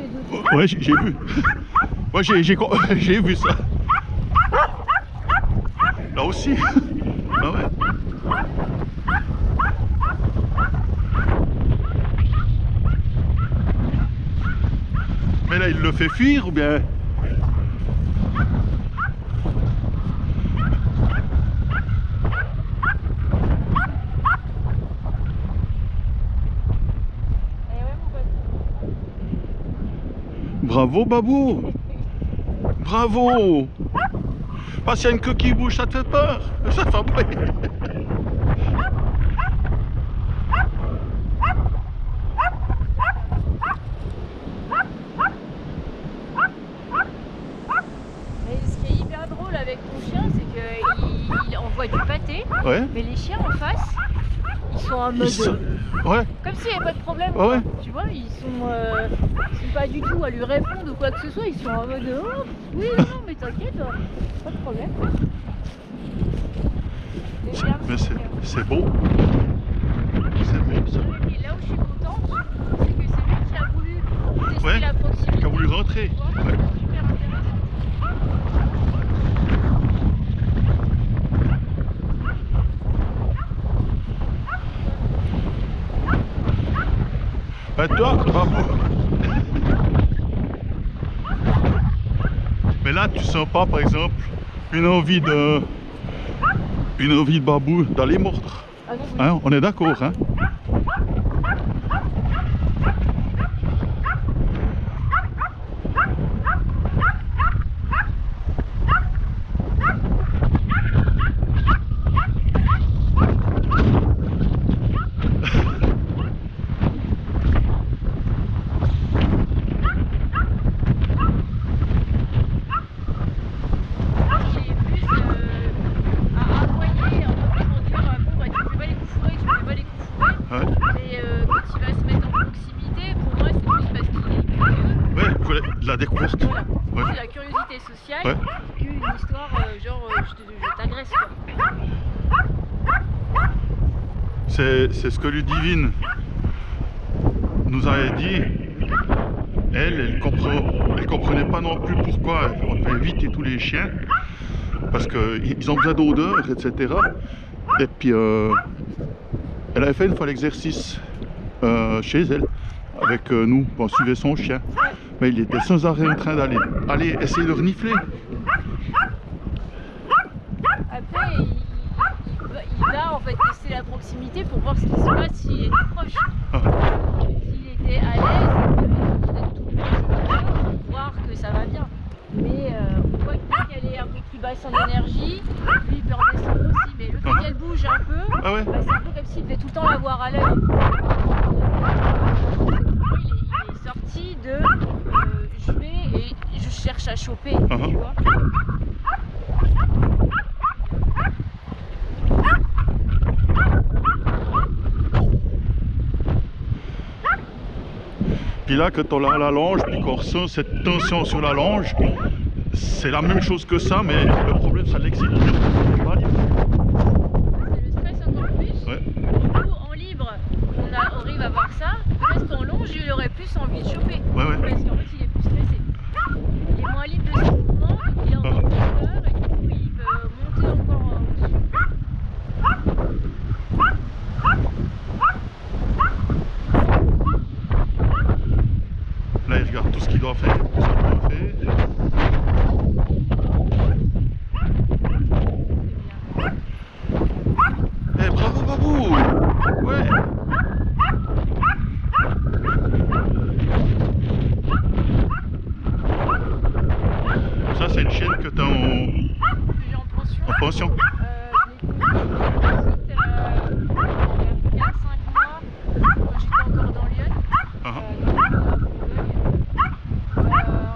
les autres. Ouais, j'ai vu. Moi, j'ai vu ça. Là aussi. Ah ouais. Mais là, il le fait fuir ou bien? Bravo Babou. Bravo. Ah, s'il y a une queue qui bouge, ça te fait peur? Ça te fait bruit. Mais ce qui est hyper drôle avec ton chien, c'est qu'il envoie du pâté, Ouais. mais les chiens en face, ils sont en mode... Ouais. Comme s'il n'y avait pas de problème. Ah ouais. Tu vois, ils sont pas du tout à lui répondre ou quoi que ce soit, ils sont en mode oh, oui, non, mais t'inquiète, pas de problème. Mais c'est beau. C'est beau ça. Et là où je suis contente, c'est que c'est lui qui a voulu tester Ouais, la proximité. qui a voulu rentrer. Tu vois, Ouais. c'est super intéressant. Ben toi, Babou. Mais là, tu sens pas, par exemple, une envie de Babou d'aller mordre. Ah non, Hein, on est d'accord, hein? De la découverte. voilà. Ouais. C'est la curiosité sociale Ouais. qu'une histoire genre je t'agresse quoi. C'est ce que Ludivine nous avait dit. Elle comprenait pas non plus pourquoi on devait éviter tous les chiens. Parce qu'ils ont besoin d'odeur, etc. Et puis, elle avait fait une fois l'exercice chez elle, avec nous, on suivait son chien. Mais il était sans arrêt en train d'aller essayer de renifler. Après, il va en fait tester la proximité pour voir ce qui se passe s'il était proche. Ah. S'il était à l'aise, d'être tout proche, voir que ça va bien. Mais on voit que dès qu'elle est un peu plus basse en énergie, lui il peut redescendre aussi. Mais le fait qu'elle bouge un peu, Ah ouais. bah, c'est un peu comme s'il devait tout le temps la voir à l'œil. Il est sorti de je vais et je cherche à choper, tu vois. Puis là, quand on a la longe, puis qu'on ressent cette tension sur la longe, c'est la même chose que ça, mais le problème, ça l'excite plus. C'est le stress encore plus. Ouais. Du coup, en libre, on arrive à voir ça. Peut-être qu'en longe, il aurait plus envie de choper. Ouais, ouais. Parce qu'en fait, il est plus stressé. Il est moins libre de son mouvement, donc il a encore plus peur et du coup, il peut monter encore au-dessus. Là, il regarde tout ce qu'il doit faire. Tout ce qu'il doit faire. Eh, bravo Babou. Ouais. Ça, c'est une chienne que tu as J'ai en pension. en pension. Je l'ai connue vers 4-5 mois, quand j'étais encore dans Lyon.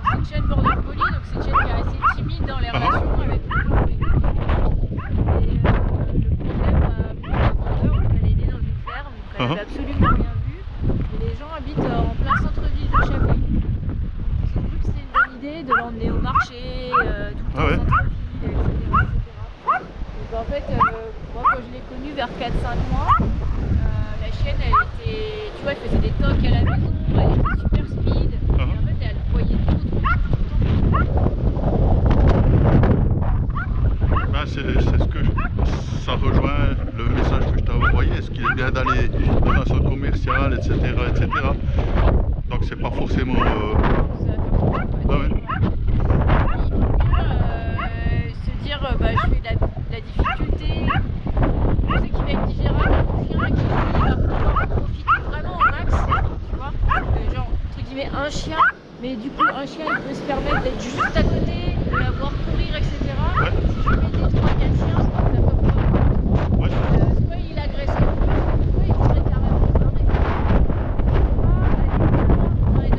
C'est une chienne border collie, donc c'est une chienne qui est assez timide dans les relations avec nous. Et le problème, elle est née dans une ferme, donc elle n'avait absolument rien vu. Et les gens habitent en plein centre-ville de Chapuis. Ils ont cru que c'était une bonne idée de l'emmener au marché, tout le temps au centre-ville, etc. Donc en fait, moi quand je l'ai connue vers 4-5 mois, la chienne elle était, tu vois, elle faisait des tocs à la maison, elle était super speed. Et en fait Mais du coup, un chien, il peut se permettre d'être juste à côté, de la voir courir, etc. Ouais. Si je mettais 3-4 chiens, ça peut pas Ouais. soit il agresse le plus, soit il pourrait carrément se barrer. Dans les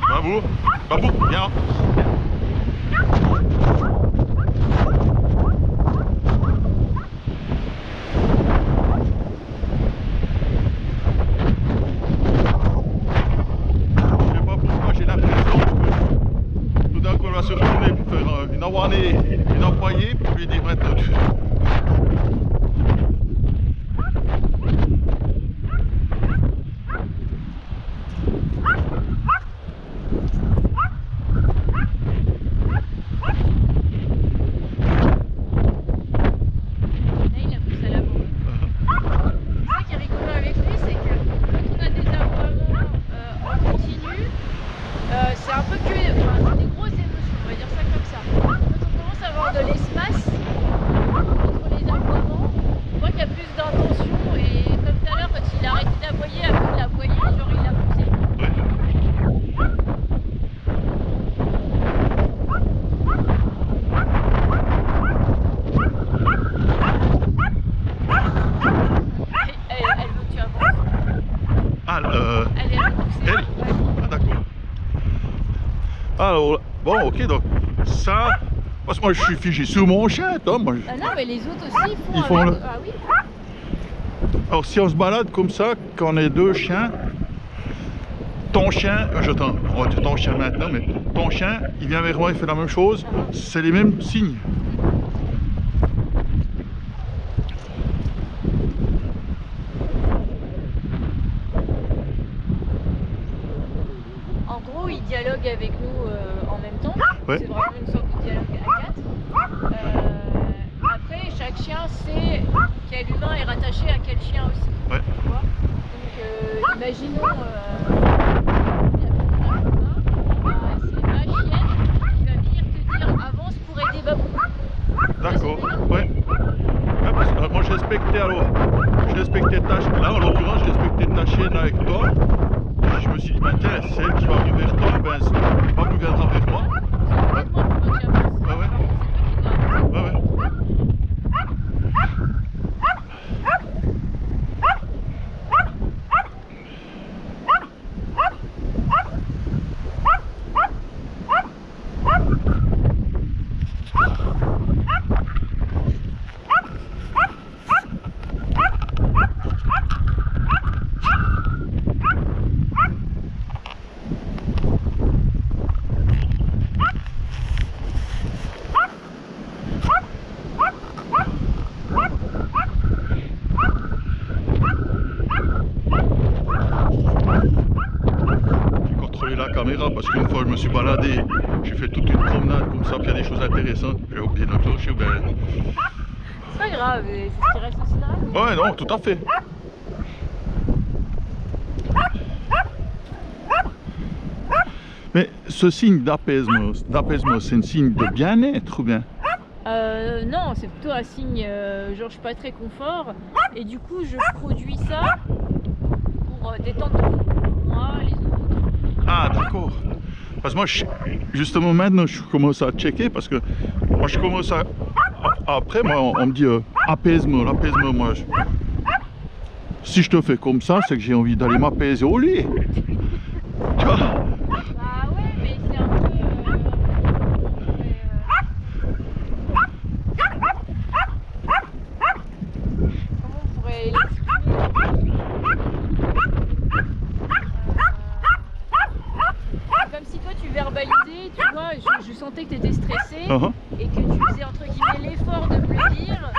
Babou, Babou, viens. Je sais pas pourquoi j'ai l'impression que tout d'un coup on va se retourner pour faire une awanée, une employée pour lui dire maintenant. C'est un peu que, enfin, des grosses émotions, on va dire ça comme ça. Quand on commence à avoir de l'espace entre les aboiements, on voit qu'il y a plus d'intention et comme tout à l'heure quand il a arrêté d'aboyer, après il a aboyé, genre il a poussé. Elle veut que tu avances. Ah, Elle est à pousser. elle? Ouais. Ah, d'accord. Alors, bon, ok, donc ça, parce que moi je suis figé sur mon chien, toi, moi. Ah non, mais les autres aussi Ils font avec... le- Ah oui. Alors si on se balade comme ça, quand on est deux chiens, ton chien, on va dire ton chien maintenant, mais ton chien, il vient vers moi, il fait la même chose, c'est les mêmes signes. En gros, il dialogue avec nous en même temps. Ouais. C'est vraiment une sorte de dialogue à quatre. Après, chaque chien sait quel humain est rattaché à quel chien aussi. Ouais. Tu vois. Donc, imaginons il y a plus d'un humain, c'est ma chienne qui va venir te dire avance pour aider Babou. D'accord, ouais. Ouais, parce que, moi je respectais ta chienne, là en l'occurrence je respectais ta chienne avec toi. Je me suis dit, ben tiens, c'est elle qui va venir vers toi, ben Babou viendra vers moi. C'est pas moi, faut pas que j'avance. Ouais, ouais. C'est toi qui dois avancer. Ouais, ouais. La caméra parce qu'une fois je me suis baladé, j'ai fait toute une promenade comme ça, puis il y a des choses intéressantes, j'ai oublié d'enclencher. Ben... C'est pas grave, c'est ce qui reste aussi drôle. Ouais, non, tout à fait. Mais ce signe d'apaisement, c'est un signe de bien-être ou bien? Non, c'est plutôt un signe, genre je suis pas très confort, et du coup je produis ça pour détendre tout le monde, moi, les autres. Ah, d'accord. Parce que moi, justement maintenant, je commence à checker parce que moi, je commence à... Après, moi, on me dit apaisement, l'apaisement, moi... Si je te fais comme ça, c'est que j'ai envie d'aller m'apaiser au lit. Tu vois? Bah ouais, mais c'est un peu... comment on pourrait l'exprimer? Comme si toi tu verbalisais, tu vois, je sentais que tu étais stressé et que tu faisais entre guillemets l'effort de me le dire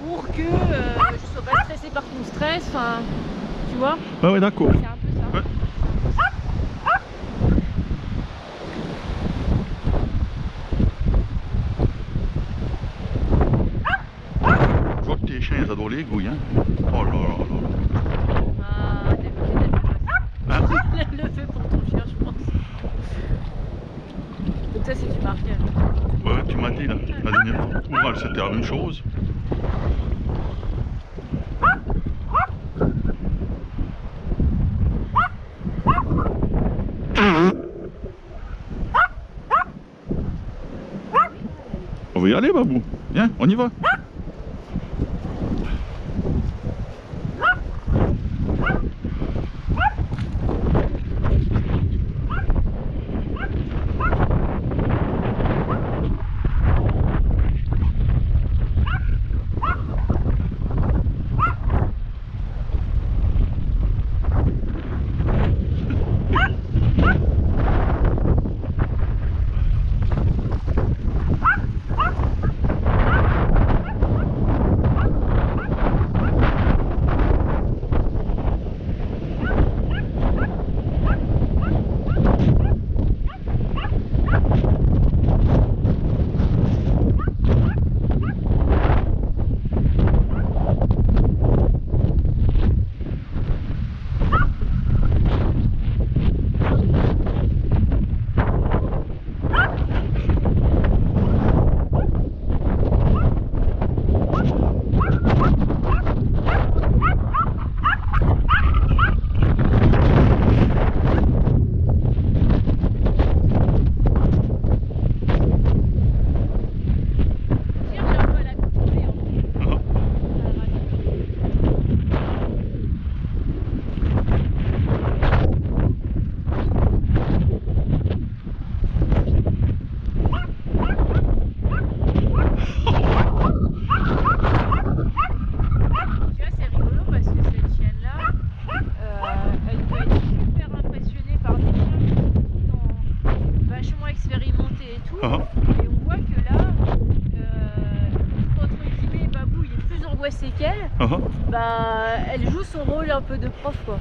pour que je sois pas stressé par ton stress, enfin, tu vois? Ah ouais, d'accord. C'est un peu ça. Ouais. Je vois que tes chiens, ils adorent les gouilles, hein. Oh là là là là. l'école c'était la même chose. On va y aller, Babou. Viens, on y va. Et on voit que là, entre guillemets, Babou il est plus angoissé qu'elle. Bah, elle joue son rôle un peu de prof, quoi.